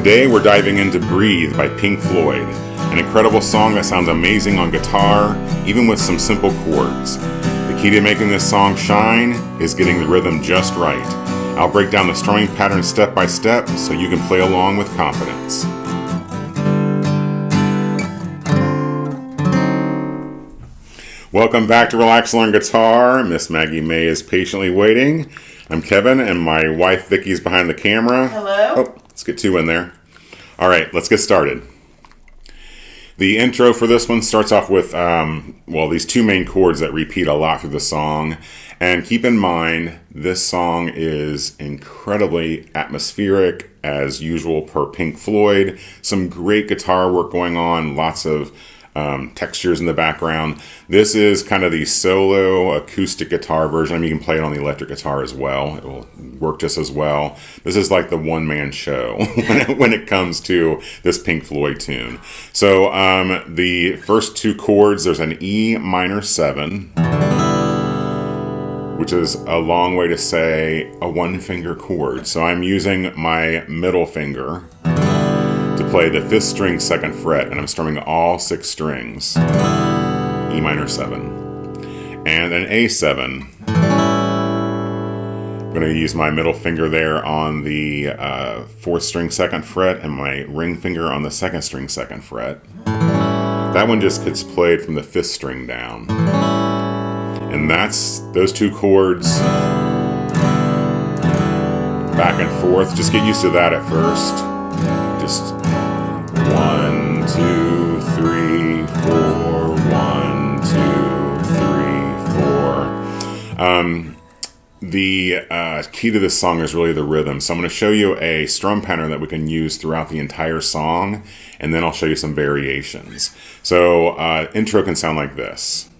Today we're diving into Breathe by Pink Floyd, an incredible song that sounds amazing on guitar, even with some simple chords. The key to making this song shine is getting the rhythm just right. I'll break down the strumming pattern step by step so you can play along with confidence. Welcome back to Relax Learn Guitar. Miss Maggie May is patiently waiting. I'm Kevin, and my wife Vicky's behind the camera. Hello. Oh, let's get two in there. All right, let's get started. The intro for this one starts off with, these two main chords that repeat a lot through the song. And keep in mind, this song is incredibly atmospheric, as usual per Pink Floyd. Some great guitar work going on, lots of textures in the background. This is kind of the solo acoustic guitar version. I mean, you can play it on the electric guitar as well. It will work just as well. This is like the one-man show when it comes to this Pink Floyd tune. So the first two chords, there's an E minor 7, which is a long way to say a one-finger chord. So I'm using my middle finger to play the 5th string 2nd fret, and I'm strumming all 6 strings. E minor 7. And an A7. I'm going to use my middle finger there on the 4th string 2nd fret and my ring finger on the 2nd string 2nd fret. That one just gets played from the 5th string down. And that's those two chords back and forth. Just get used to that at first. Just 1, 2, 3, 4, 1, 2, 3, 4. The key to this song is really the rhythm. So I'm going to show you a strum pattern that we can use throughout the entire song, and then I'll show you some variations. So intro can sound like this.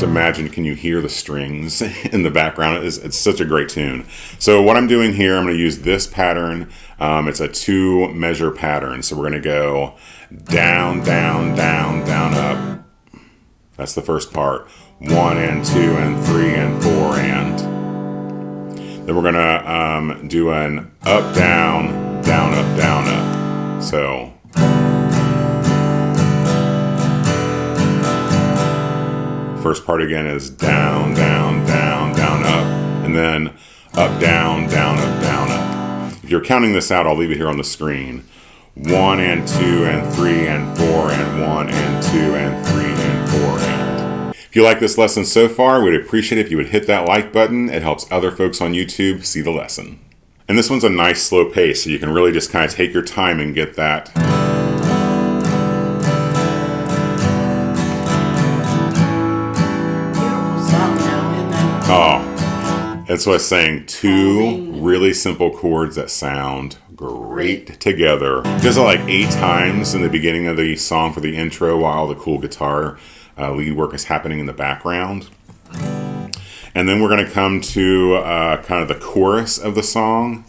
Imagine, can you hear the strings in the background? It's such a great tune. So what I'm doing here, I'm going to use this pattern. It's a 2-measure pattern. So we're going to go down, down, down, down, up. That's the first part. 1 and 2 and 3 and 4 and. Then we're going to do an up, down, down, up, down, up. So. First part again is down, down, down, down, up, and then up, down, down, up, down, up. If you're counting this out, I'll leave it here on the screen. 1 and 2 and 3 and 4 and 1 and 2 and 3 and 4 and. If you like this lesson so far, we'd appreciate it if you would hit that like button. It helps other folks on YouTube see the lesson. And this one's a nice slow pace, so you can really just kind of take your time and get that. Oh, that's what I was saying. 2 really simple chords that sound great together. Does it like 8 times in the beginning of the song for the intro while the cool guitar lead work is happening in the background. And then we're going to come to kind of the chorus of the song.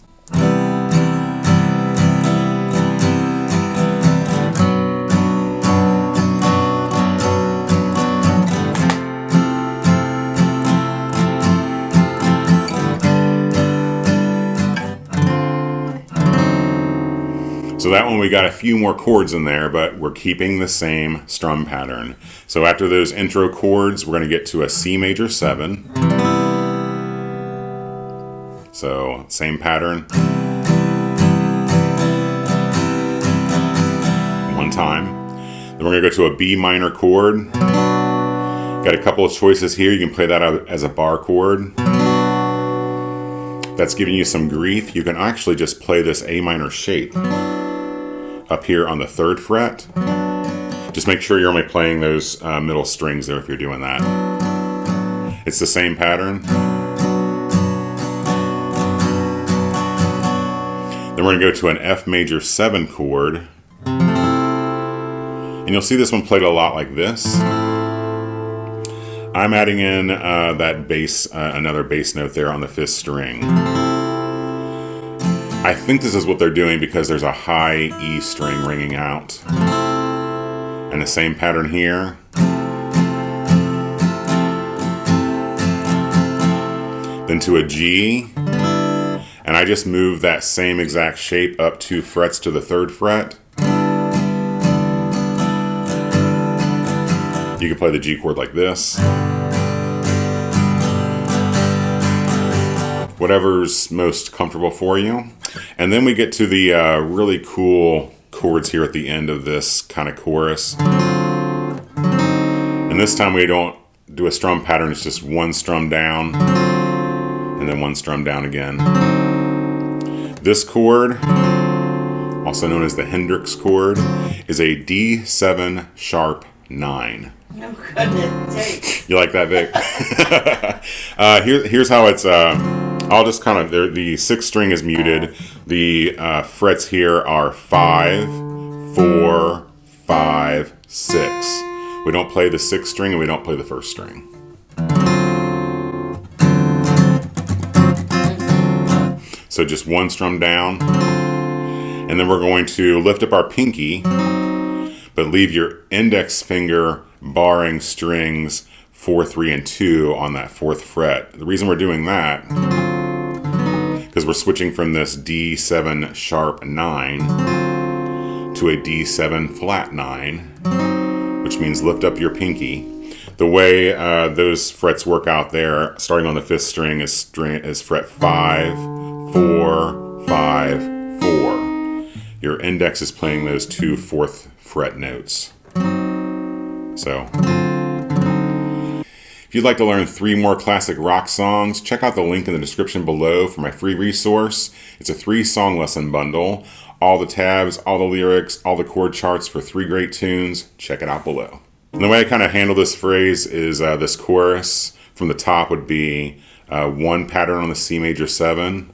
So that one we got a few more chords in there, but we're keeping the same strum pattern. So after those intro chords, we're going to get to a C major 7. So same pattern. One time. Then we're going to go to a B minor chord. Got a couple of choices here. You can play that out as a bar chord. If that's giving you some grief, you can actually just play this A minor shape up here on the 3rd fret. Just make sure you're only playing those middle strings there if you're doing that. It's the same pattern. Then we're going to go to an F major 7 chord. And you'll see this one played a lot like this. I'm adding in that bass, another bass note there on the 5th string. I think this is what they're doing because there's a high E string ringing out. And the same pattern here. Then to a G. And I just move that same exact shape up 2 frets to the 3rd fret. You can play the G chord like this. Whatever's most comfortable for you. And then we get to the really cool chords here at the end of this kind of chorus. And this time we don't do a strum pattern, it's just 1 strum down and then 1 strum down again. This chord, also known as the Hendrix chord, is a D7 sharp 9. No goodness. You like that, Vic? Here's how it's. I'll just kind of. The 6th string is muted. The frets here are 5, 4, 5, 6. We don't play the 6th string and we don't play the 1st string. So just 1 strum down, and then we're going to lift up our pinky, but leave your index finger barring strings 4, 3, and 2 on that 4th fret. The reason we're doing that, because we're switching from this D7 sharp 9 to a D7 flat 9, which means lift up your pinky. The way those frets work out there, starting on the 5th string is fret 5, 4, 5, 4. Your index is playing those 2 4th fret notes. So, if you'd like to learn 3 more classic rock songs, check out the link in the description below for my free resource. It's a 3-song lesson bundle. All the tabs, all the lyrics, all the chord charts for 3 great tunes. Check it out below. And the way I kind of handle this phrase is this chorus from the top would be 1 pattern on the C major 7,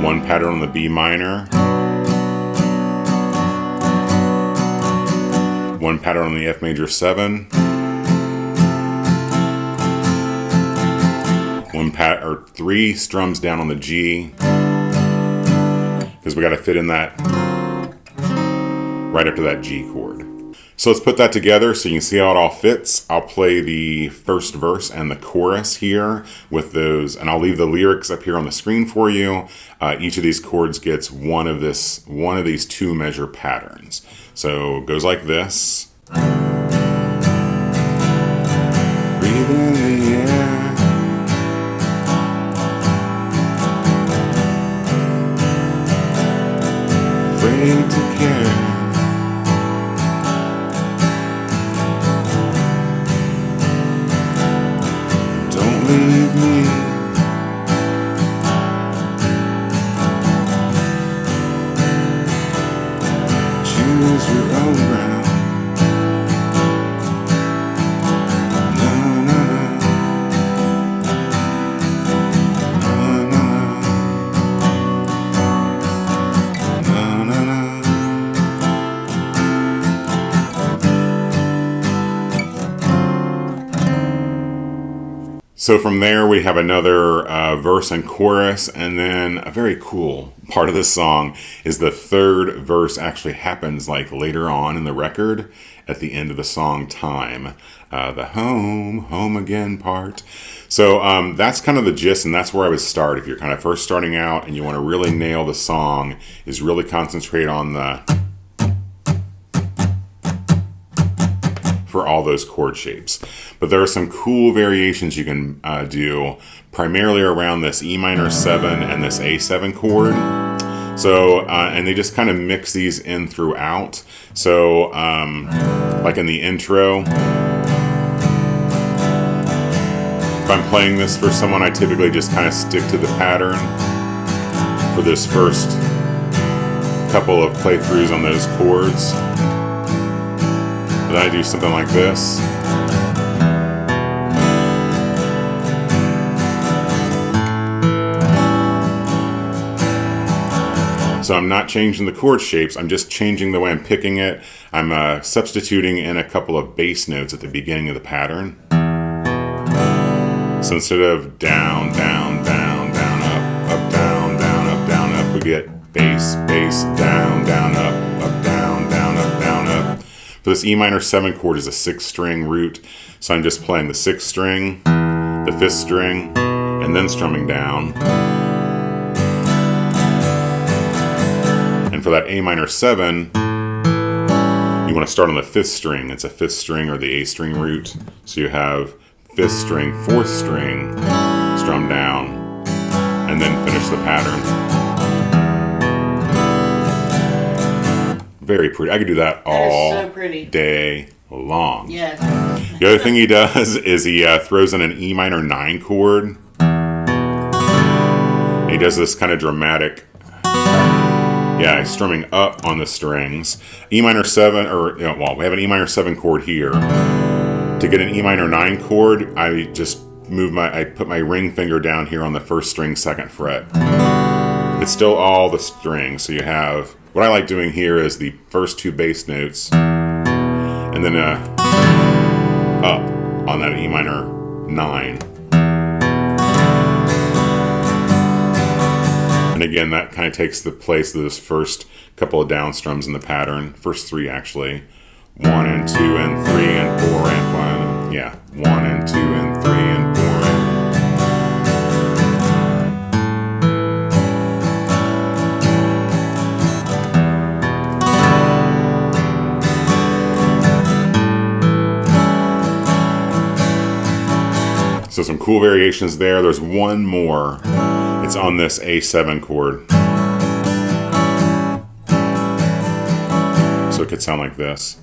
1 pattern on the B minor, 1 pattern on the F major 7, 3 strums down on the G, because we got to fit in that right up to that G chord. So let's put that together so you can see how it all fits. I'll play the first verse and the chorus here with those, and I'll leave the lyrics up here on the screen for you. Each of these chords gets one of these 2 measure patterns. So it goes like this. Breathe in the air. Afraid to care. Leave me. Choose your own ground. Na, na, na, na, na, na, na. So from there we have another verse and chorus, and then a very cool part of this song is the 3rd verse actually happens like later on in the record at the end of the song Time. The home again part. So that's kind of the gist, and that's where I would start. If you're kind of first starting out and you want to really nail the song, is really concentrate on the for all those chord shapes. But there are some cool variations you can do, primarily around this E minor 7 and this A7 chord. So, and they just kind of mix these in throughout. So, like in the intro, if I'm playing this for someone, I typically just kind of stick to the pattern for this first couple of playthroughs on those chords. Then I do something like this. So I'm not changing the chord shapes, I'm just changing the way I'm picking it. I'm substituting in a couple of bass notes at the beginning of the pattern. So instead of down, down, down, down, up, down, down, up, down, up, we get bass, bass, down, down, up, down, down, up, down, up. For this E minor 7 chord is a 6-string root, so I'm just playing the 6th string, the 5th string, and then strumming down. And for that A minor 7, you want to start on the 5th string. It's a 5th string or the A string root. So you have 5th string, 4th string, strum down, and then finish the pattern. Very pretty. I could do that all so pretty. Day long. Yes. The other thing he does is he throws in an E minor 9 chord. He does this kind of dramatic, he's strumming up on the strings. E minor 7, we have an E minor 7 chord here. To get an E minor 9 chord, I just I put my ring finger down here on the 1st string, 2nd fret. It's still all the strings, so you have, what I like doing here is the first 2 bass notes, and then up on that E minor 9. And again, that kind of takes the place of those first couple of down strums in the pattern. First 3 actually. 1 and 2 and 3 and 4 and 5. Yeah, 1 and 2 and 3 and 4 and. So some cool variations there. There's one more. It's on this A7 chord. So it could sound like this.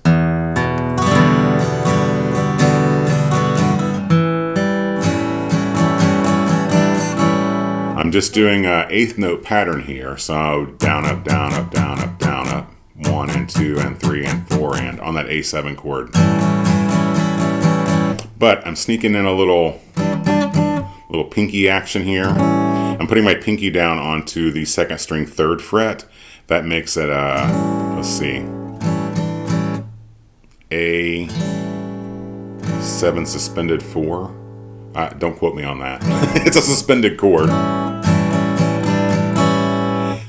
I'm just doing an 8th note pattern here. So down, up, down, up, down, up, down, up. 1 and 2 and 3 and 4 and on that A7 chord. But I'm sneaking in a little pinky action here. I'm putting my pinky down onto the 2nd string 3rd fret. That makes it let's see, A7 suspended 4. Don't quote me on that. It's a suspended chord.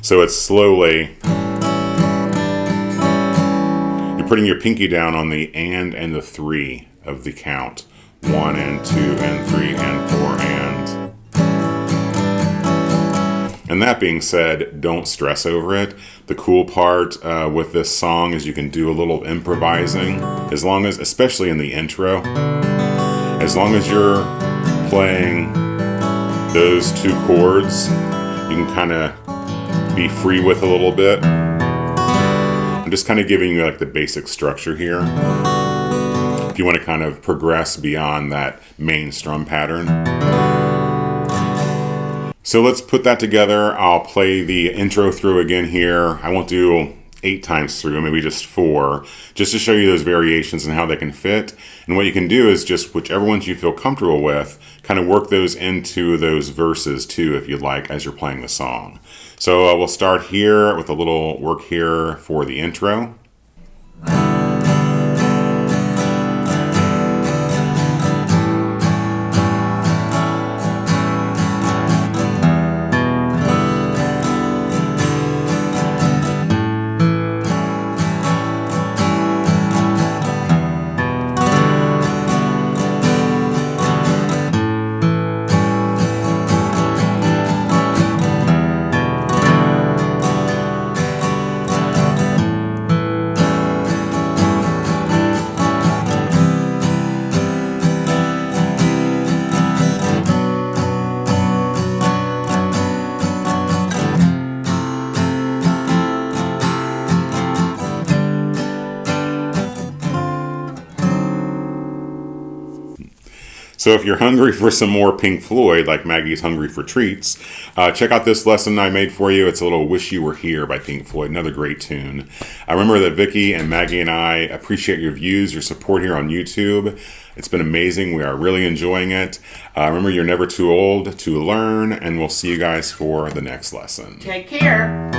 So it's slowly, you're putting your pinky down on the and the 3 of the count. 1 and 2 and 3 and 4 and. And that being said, don't stress over it. The cool part with this song is you can do a little improvising, as long as, especially in the intro, as long as you're playing those 2 chords, you can kind of be free with a little bit. I'm just kind of giving you like the basic structure here. If you want to kind of progress beyond that main strum pattern. So let's put that together. I'll play the intro through again here. I won't do 8 times through, maybe just 4, just to show you those variations and how they can fit. And what you can do is just whichever ones you feel comfortable with, kind of work those into those verses too, if you'd like, as you're playing the song. So we'll start here with a little work here for the intro. So if you're hungry for some more Pink Floyd, like Maggie's hungry for treats, check out this lesson I made for you. It's a little Wish You Were Here by Pink Floyd, another great tune. I remember that Vicky and Maggie and I appreciate your views, your support here on YouTube. It's been amazing. We are really enjoying it. Remember, you're never too old to learn, and we'll see you guys for the next lesson. Take care.